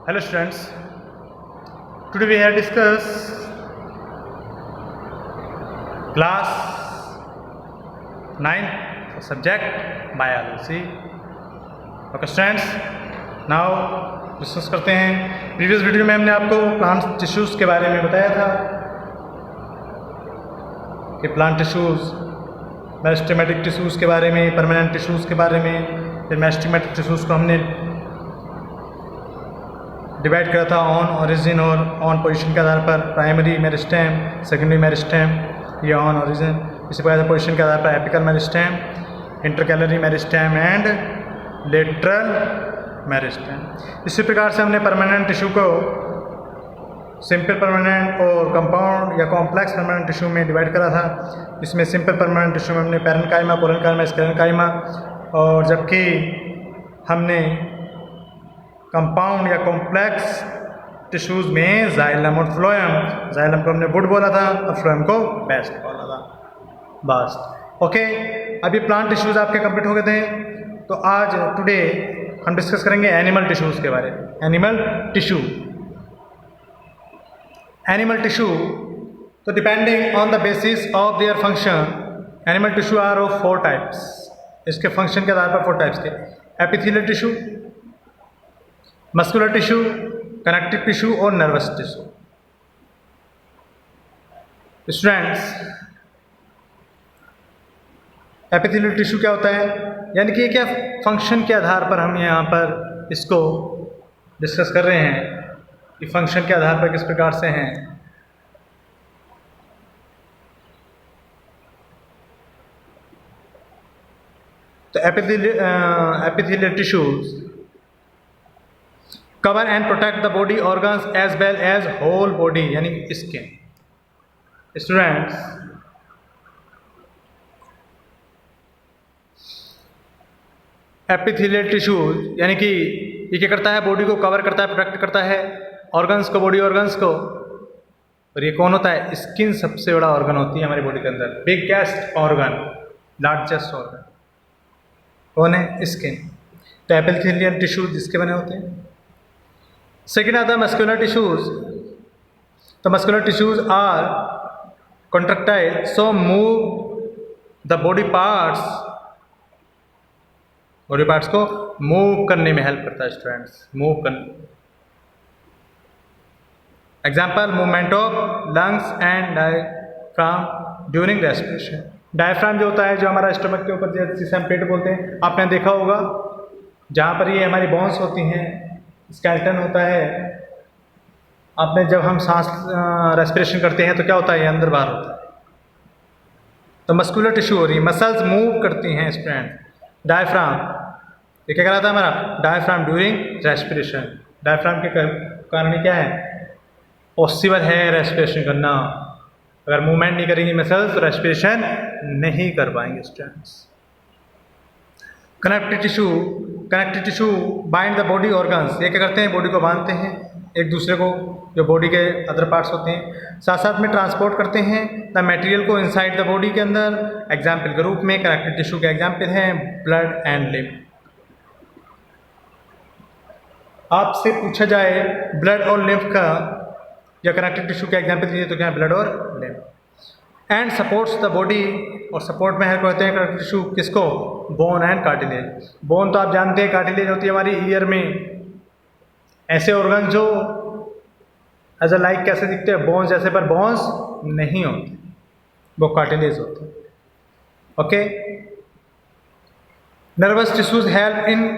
Hello students, today we have discussed class 9 subject biology. Okay students, now discuss करते हैं। Previous video में हमने आपको प्लांट टिश्यूज़ के बारे में बताया था कि प्लांट टिश्यूज़, मेरिस्टेमेटिक टिश्यूज़ के बारे में, परमानेंट टिश्यूज़ के बारे में। फिर मेरिस्टेमेटिक टिश्यूज़ को हमने डिवाइड करा था ऑन ओरिजिन और ऑन पोजीशन के आधार पर, प्राइमरी मेरिस्टेम, सेकेंडरी मेरिस्टेम, ये ऑन ओरिजिन। इसी प्रकार पोजीशन के आधार पर apical meristem, intercalary meristem and lateral meristem. इसी प्रकार से हमने परमानेंट टिश्यू को सिंपल परमानेंट और कंपाउंड या कॉम्प्लेक्स परमानेंट टिश्यू में डिवाइड करा था। इसमें सिंपल परमानेंट टिश्यू में हमने पैरेन्काइमा, पोरेन्काइमा, स्क्लेरेन्काइमा, और जबकि हमने कंपाउंड या कॉम्प्लेक्स टिश्यूज़ में जाइलम और फ्लोएम, जाइलम को हमने वुड बोला था और फ्लोएम को बेस्ट बोला था। बस ओके, अभी प्लांट टिश्यूज़ आपके कंप्लीट हो गए थे। तो आज टुडे हम डिस्कस करेंगे एनिमल टिश्यूज़ के बारे में। एनिमल टिश्यू, तो depending on the basis of their function, animal tissue are of 4 types. इसके फंक्शन के आधार पर 4 टाइप्स के: epithelial tissue, muscular tissue, connective tissue और nervous tissue. Students, epithelial tissue क्या होता है, यानी कि क्या फंक्शन के आधार पर हम यहाँ पर इसको डिस्कस कर रहे हैं कि फंक्शन के आधार पर किस प्रकार से हैं। तो epithelial tissues cover and protect the body organs as well as whole body, यानी स्किन। स्टूडेंट्स, एपिथेलियल टिश्यूज यानी कि ये क्या करता है, बॉडी को कवर करता है, प्रोटेक्ट करता है, ऑर्गन्स को, बॉडी ऑर्गन्स को। और ये कौन होता है? स्किन सबसे बड़ा ऑर्गन होती है हमारी बॉडी के अंदर, बिगेस्ट ऑर्गन, लार्जेस्ट ऑर्गन कौन है? स्किन। तो एपिथेलियल टिश्यूज इसके बने होते हैं। सेकेंड आता है मस्कुलर टिश्यूज। तो muscular tissues are contractile, so move the body parts को मूव करने में हेल्प करता है। स्टूडेंट्स, मूव करने, example movement of lungs and diaphragm during respiration. Diaphragm जो होता है, जो हमारा स्टमक के ऊपर, जिसे हम पेट बोलते हैं, आपने देखा होगा, जहाँ पर ये हमारी बोन्स होती हैं, स्केलेटन होता है। आपने जब हम सांस रेस्पिरेशन करते हैं तो क्या होता है? ये अंदर बाहर होता है। तो मस्कुलर टिश्यू हो रही है, मसल्स मूव करती हैं। स्टूडेंट, डायफ्राम, ये क्या कहलाता है हमारा? Diaphragm during respiration. डायफ्राम के कारण क्या है? पॉसिबल है रेस्पिरेशन करना। अगर मूवमेंट नहीं करेंगी मसल्स तो रेस्पिरेशन नहीं कर पाएंगे। Students, connective tissue bind the body organs. ये क्या करते हैं? बॉडी को बांधते हैं एक दूसरे को, जो बॉडी के अदर पार्ट्स होते हैं। साथ साथ में ट्रांसपोर्ट करते हैं द मटेरियल को इनसाइड द बॉडी के अंदर। एग्जाम्पल के रूप में कनेक्टिव टिश्यू के एग्जाम्पल हैं ब्लड एंड लिम्फ। आपसे पूछा जाए ब्लड और लिम्फ का या कनेक्टिव टिश्यू के एग्जाम्पल दीजिए तो क्या है? ब्लड और lymph. And supports the body, और सपोर्ट में हेल्प करते हैं कनेक्टिव टिश्यू किसको? Bone and cartilage. बोन तो आप जानते हैं, कार्टिलेज होती है हमारी ईयर में। ऐसे ऑर्गन जो एज अ लाइक कैसे दिखते हैं? बोन्स जैसे, पर बोन्स नहीं होते, वो कार्टिलेज होते हैं। Okay, nervous tissues help in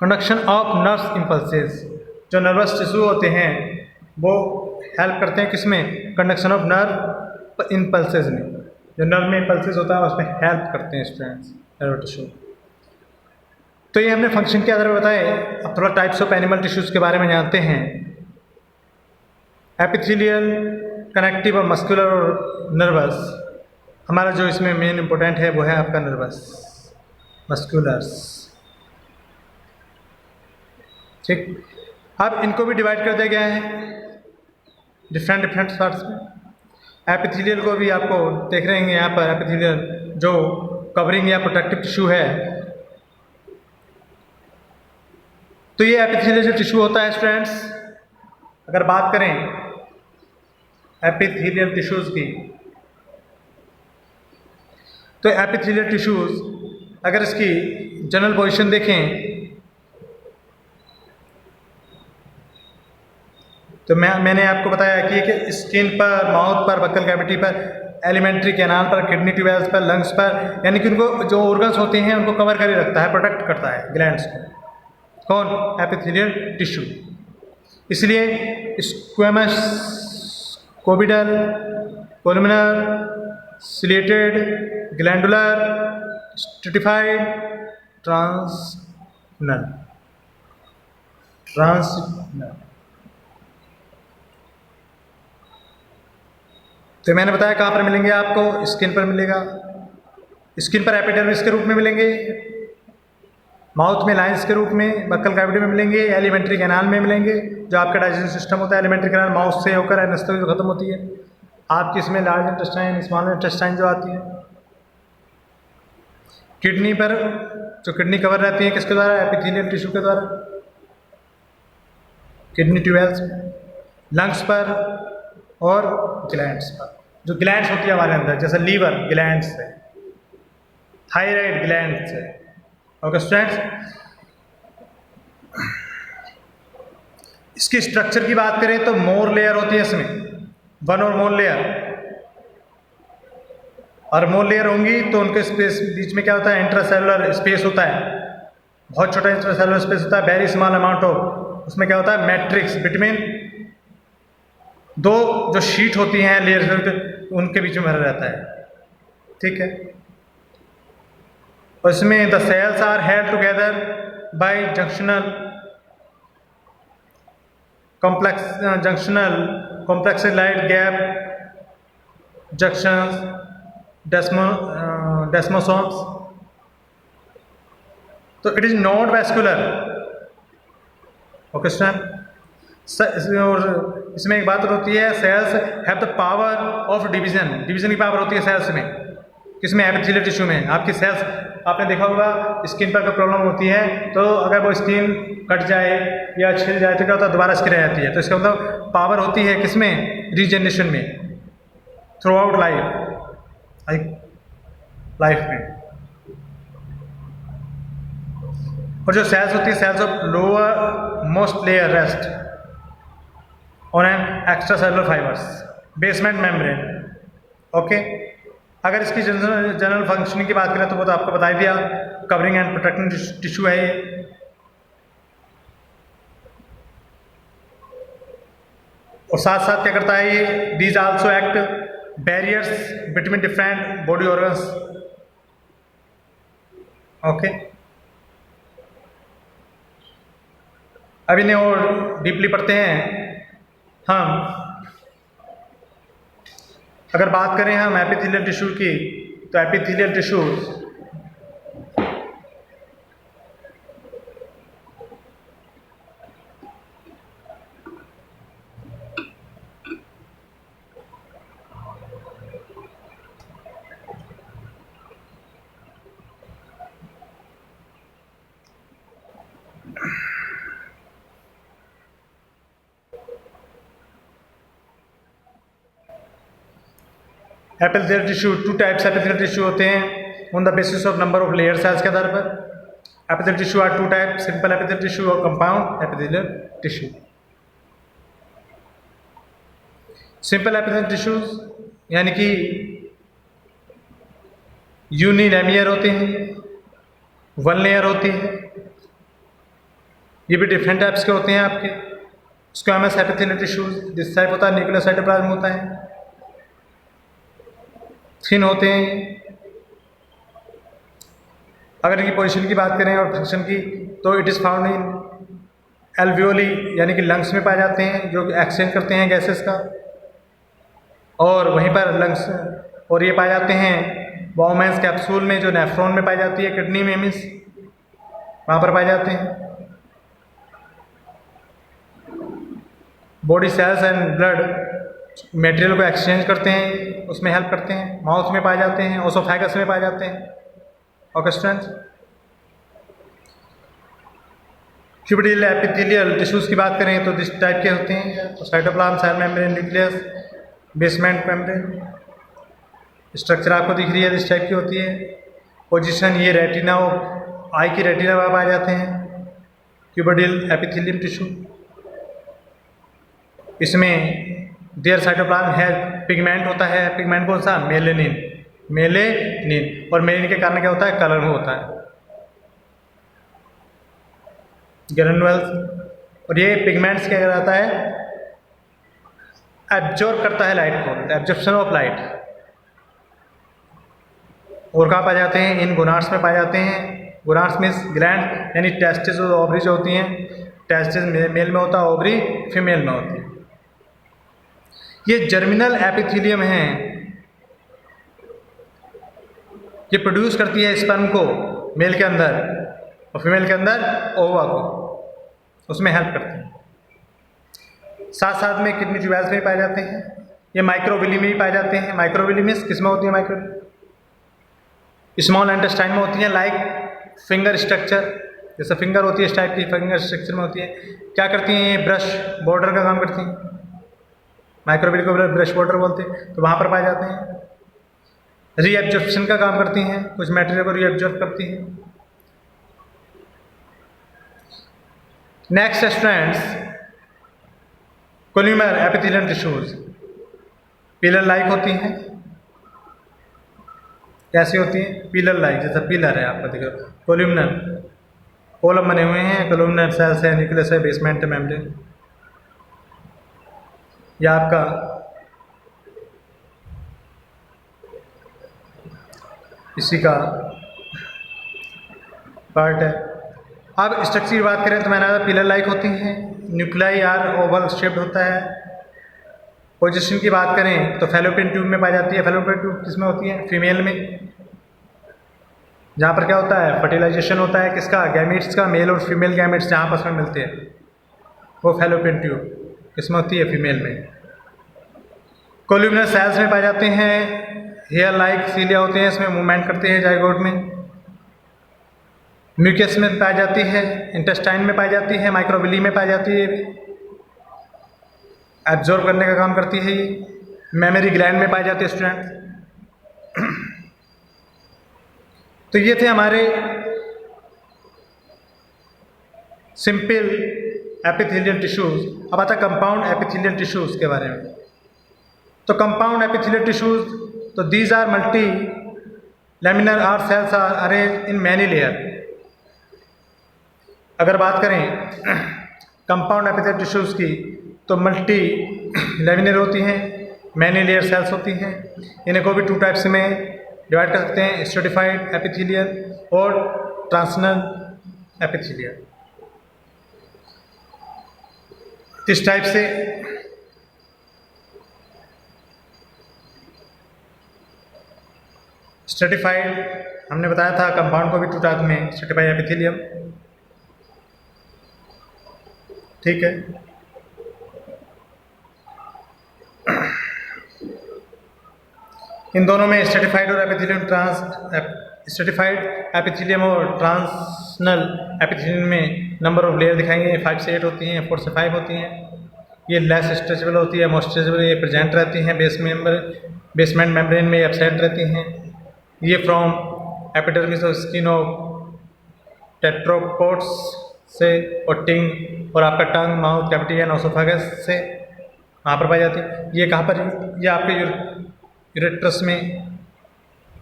conduction of nerves impulses. जो नर्वस टिश्यू होते हैं वो हेल्प करते हैं किसमें? कंडक्शन ऑफ नर्व इम्पल्सेस में। जो नर्व में इम्पल्सेस होता है उसमें हेल्प करते हैं स्टूडेंट्स, नर्व टिश्यू। तो ये हमने फंक्शन के आधार पर बताए। अब थोड़ा टाइप्स ऑफ एनिमल टिश्यूज़ के बारे में जानते हैं। एपिथेलियल, कनेक्टिव और मस्कुलर और नर्वस। हमारा जो इसमें मेन इंपॉर्टेंट है वो है आपका नर्वस, मस्कुलर्स। ठीक, अब इनको भी डिवाइड कर दिया गया है डिफरेंट पार्ट्स में। एपिथेलियल को भी आपको देख रहे हैं यहाँ पर। एपिथेलियल जो कवरिंग या प्रोटेक्टिव टिश्यू है, तो ये एपिथेलियल जो टिश्यू होता है स्टूडेंट्स, अगर बात करें एपिथेलियल टिश्यूज की, तो एपिथेलियल टिश्यूज अगर इसकी जनरल पोजीशन देखें तो मैंने आपको बताया कि स्किन पर, माउथ पर, बक्कल कैविटी पर, एलिमेंट्री कैनाल पर, किडनी ट्यूब्स पर, लंग्स पर, यानी कि उनको जो ऑर्गन्स होते हैं उनको कवर कर रखता है, प्रोटेक्ट करता है ग्लैंड्स को। कौन? Epithelial tissue. इसलिए स्क्वेमस, कोबिडल, कोलुमिनर, सिलेटेड, ग्लैंडुलर, स्ट्रेटिफाइड, ट्रांसनल। तो मैंने बताया कहाँ पर मिलेंगे आपको, स्किन पर मिलेगा, स्किन पर एपिडर्मिस के रूप में मिलेंगे, माउथ में लाइंस के रूप में, बक्कल कैविटी में मिलेंगे, एलिमेंट्री कैनाल में मिलेंगे, जो आपका डाइजेशन सिस्टम होता है, एलिमेंट्री कैनाल माउथ से होकर नस्तों जो खत्म होती है, आपकी इसमें लार्ज इंटेस्टाइन, स्मॉल इंटेस्टाइन जो आती है। किडनी पर जो किडनी कवर रहती है किसके द्वारा? एपिथेलियल टिश्यू के द्वारा, किडनी ट्यूब्स। लंग्स पर और ग्लैंड्स पर, जो ग्लैंड्स होती है हमारे अंदर, जैसे लीवर ग्लैंड्स है, थायराइड ग्लैंड्स है। ओके स्टूडेंट्स, इसकी स्ट्रक्चर की बात करें तो मोर लेयर होती है इसमें, वन और मोर लेयर, और मोर लेयर होंगी तो उनके स्पेस बीच में क्या होता है? इंट्रासेलुलर स्पेस होता है, बहुत छोटा इंट्रासेलुलर स्पेस होता है, वेरी स्मॉल अमाउंट ऑफ, उसमें क्या होता है? मैट्रिक्स बिटवीन दो जो शीट होती हैं लेयर, उनके बीच में भरा रहता है। ठीक है, और इसमें the cells are held together by junctional complexes like gap junctions, desmosomes. तो it is not vascular. Okay student, और इसमें एक बात होती है, cells have the power of division, division की पावर होती है सेल्स में, किसमें? एपिथेलियल टिश्यू में। आपकी सेल्स, आपने देखा होगा स्किन पर कोई प्रॉब्लम होती है तो अगर वो स्किन कट जाए या छिल जाए तो क्या होता है? दोबारा स्किन रह जाती है। तो इसका मतलब पावर होती है किसमें? रीजनरेशन में, थ्रू आउट लाइफ में। और जो सेल्स होती है, cells of lower most layer rest on an extracellular fibres, basement membrane. Okay, अगर इसकी जनरल फंक्शनिंग की बात करें तो वो तो आपको बता ही दिया, कवरिंग एंड प्रोटेक्टिंग टिश्यू है ये। और साथ साथ क्या करता है ये? These also act barriers between different body organs. Okay, अब इन्हें और डीपली पढ़ते हैं हम। अगर बात करें हम एपिथेलियल टिश्यू की, तो epithelial tissue epithelial tissue, two types epithelial tissue होते हैं on the basis of number of layer cells के आधार पर। Epithelial tissue are two type, simple epithelial tissue और compound epithelial tissue. Simple epithelial tissues यानी कि यूनिलेमियर होते हैं, वन लेयर होती है, ये भी डिफरेंट टाइप्स के होते हैं आपके। Squamous epithelial tissues this type होता है, न्यूक्लियर साइटोप्लाज्म होता है, थिन होते हैं। अगर इनकी पोजीशन की बात करें और फंक्शन की, तो it is found in alveoli यानी कि लंग्स में पाए जाते हैं, जो एक्सचेंज करते हैं गैसेस का, और वहीं पर लंग्स, और ये पाए जाते हैं बॉमेंस कैप्सूल में, जो नेफ्रॉन में पाई जाती है, किडनी में मीन्स वहाँ पर पाए जाते हैं। Body cells and blood material को एक्सचेंज करते हैं, उसमें हेल्प करते हैं। माउथ में पाए जाते हैं, ओसोफेगस में पाए जाते हैं। ओके स्टूडेंट्स, क्यूबिडियल एपिथेलियल टिश्यूज़ की बात करें तो इस टाइप के होते हैं, तो cytoplasm, cell membrane, nucleus, basement membrane. Structure आपको दिख रही है, इस टाइप की होती है। पोजीशन ये रेटिना और आई की रेटिना में पाए जाते हैं क्यूबिडियल एपिथेलियम टिश्यू। इसमें देयर साइटोप्लाज्म है पिगमेंट होता है, पिगमेंट कौन सा? Melanin, melanin. और मेलेनिन के कारण क्या होता है? कलर होता है, ग्रेनुअल्स। और ये पिगमेंट्स क्या कहलाता है? एब्जॉर्ब करता है लाइट को, एब्जॉर्प्शन ऑफ लाइट। और कहाँ पाए जाते हैं? इन गोनाड्स में पाए जाते हैं। गोनाड्स मीन्स ग्लैंड, यानी टेस्टिस और ओवरी जो होती हैं। टेस्टिस मेल में होता है, ओवरी फीमेल में होती है। ये जर्मिनल एपिथेलियम है, ये प्रोड्यूस करती है स्पर्म को मेल के अंदर और फीमेल के अंदर ओवा को, उसमें हेल्प करते हैं। साथ साथ में किडनी ट्यूब्स में पाए जाते हैं। ये माइक्रोविली में भी पाए जाते हैं। माइक्रोविली मीन्स किस में होती है? माइक्रो स्मॉल इंटेस्टाइन में होती है, लाइक फिंगर स्ट्रक्चर, जैसे फिंगर होती है इस टाइप की, फिंगर स्ट्रक्चर में होती है। क्या करती हैं? ये ब्रश बॉर्डर का काम करती हैं, माइक्रोविली को ब्रश बॉर्डर बोलते हैं, तो वहाँ पर पाए जाते हैं। रीएब्जॉर्प्शन का काम करती हैं, कुछ मटेरियल को रीएब्जॉर्ब करती हैं। Next strands columnar epithelial tissues, pillar like होती हैं। कैसी होती हैं? पिलर लाइक, जैसा पिलर है आपका दिख रहा है। कोल्यूमनर, कॉलम बने हुए हैं, कोल्यूमनर सेल्स है, न्यूक्लियस है, बेसमेंट मेम्ब्रेन। यह आपका इसी का पार्ट है। अब स्ट्रक्चर की बात करें तो मैंने कहा पिलर लाइक होती हैं, न्यूक्लियाई आर ओवल शेप्ड होता है। पोजीशन की बात करें तो फैलोपियन ट्यूब में पाई जाती है। फैलोपियन ट्यूब किसमें होती है? फीमेल में, जहाँ पर क्या होता है? फर्टिलाइजेशन होता है किसका? गैमेट्स का, मेल और फीमेल गैमेट्स जहाँ आपस में मिलते हैं, वो फैलोपियन ट्यूब किसमें होती है? फीमेल में। कोल्यूमिनर सेल्स में पाए जाते हैं, हेयर लाइक सीलिया होते हैं, इसमें मूवमेंट करते हैं जाइगोट में। म्यूकस में पाई जाती है, इंटेस्टाइन में पाई जाती है, माइक्रोविली में पाई जाती है, एब्जॉर्ब करने का काम करती है। ये मेमोरी ग्लैंड में पाई जाती है स्टूडेंट। तो ये थे हमारे सिंपल एपिथेलियल टिश्यूज। अब आता कंपाउंड एपिथेलियल टिश्यूज के बारे में। तो कंपाउंड एपिथेलियल टिश्यूज, तो these are multilaminar are cells are arrange in many layer. अगर बात करें कंपाउंड एपिथेलियल टिश्यूज की, तो मल्टी लैमिनर होती हैं, मैनी लेयर सेल्स होती हैं। इन्हें को भी टू टाइप्स में डिवाइड कर सकते हैं, स्ट्रेटिफाइड एपिथेलियल और ट्रांसनल एपिथेलियल। इस टाइप से स्ट्रेटिफाइड हमने बताया था, कंपाउंड को भी टू टाइप में, स्ट्रेटिफाइड एपिथेलियम, ठीक है। इन दोनों में स्ट्रेटिफाइड और स्ट्रेटिफाइड एपिथेलियम और ट्रांसनल एपिथेलियम में नंबर ऑफ लेयर दिखाएंगे, 5 से 8 होती हैं, 4 से 5 होती हैं। ये लेस स्ट्रेचेबल होती है, मोस्ट स्ट्रेचेबल ये प्रेजेंट रहती हैं बेसमेंट मेम्ब्रेन में एब्सेंट रहती हैं। ये फ्रॉम एपिडर्मिस और स्किन ऑफ टेट्रोपोड्स से और टिंग और आपका टंग, माउथ कैविटी एंड ओसोफेगस से वहाँ पर पाई जाती है। ये कहाँ पर? ये आपके यूरेट्रस में,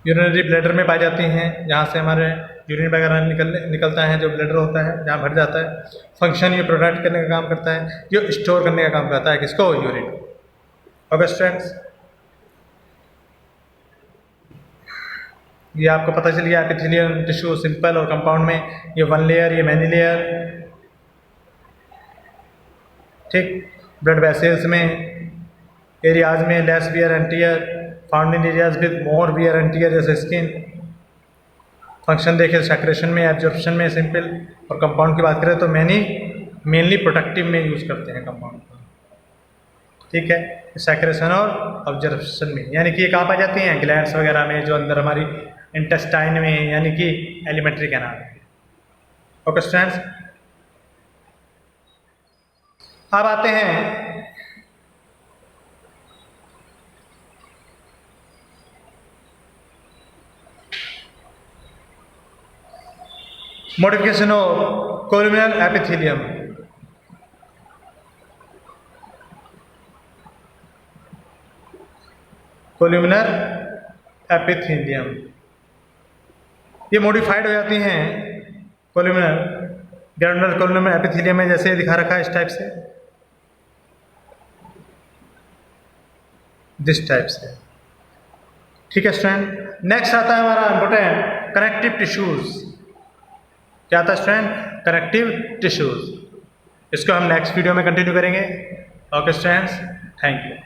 यूरिनरी ब्लैडर में पाई जाती हैं, जहाँ से हमारे यूरिन वगैरह निकलता है, जो ब्लैडर होता है जहाँ भर जाता है। फंक्शन ये प्रोटेक्ट करने का काम करता है, ये स्टोर करने का काम करता है, किसको? यूरिन। ओके स्टूडेंट्स, ये आपको पता चल गया एपिथेलियल टिश्यू सिंपल और कंपाउंड में, ये 1 लेयर, ये मैनी लेयर, ठीक। ब्लड वेसल्स में, एरियाज में less wear and tear, found in areas with more wear and tear जैसे स्किन। फंक्शन देखें सेक्रेशन में, एब्जॉर्प्शन में सिंपल, और कंपाउंड की बात करें तो मेनली प्रोटेक्टिव में यूज करते हैं कंपाउंड को, ठीक है। सेक्रेशन और ऑब्जर्वेशन में, यानी कि ये कहाँ पाई जाती हैं? ग्लैंड्स वगैरह में, जो अंदर हमारी इंटेस्टाइन में, यानी कि एलिमेंट्री कैनाल। ओके स्टूडेंट्स, अब आते हैं modification of columnar epithelium. Columnar epithelium ये मॉडिफाइड हो जाती हैं कोल्यूमिनर ग्रैनुलर कोल्यूमिनर एपिथेलियम में, जैसे दिखा रखा है इस टाइप से, दिस टाइप से। ठीक है स्टूडेंट, नेक्स्ट आता है हमारा इंपॉर्टेंट कनेक्टिव टिश्यूज। क्या आता है स्टूडेंट? Connective tissues. इसको हम नेक्स्ट वीडियो में कंटिन्यू करेंगे। Okay students, thank you.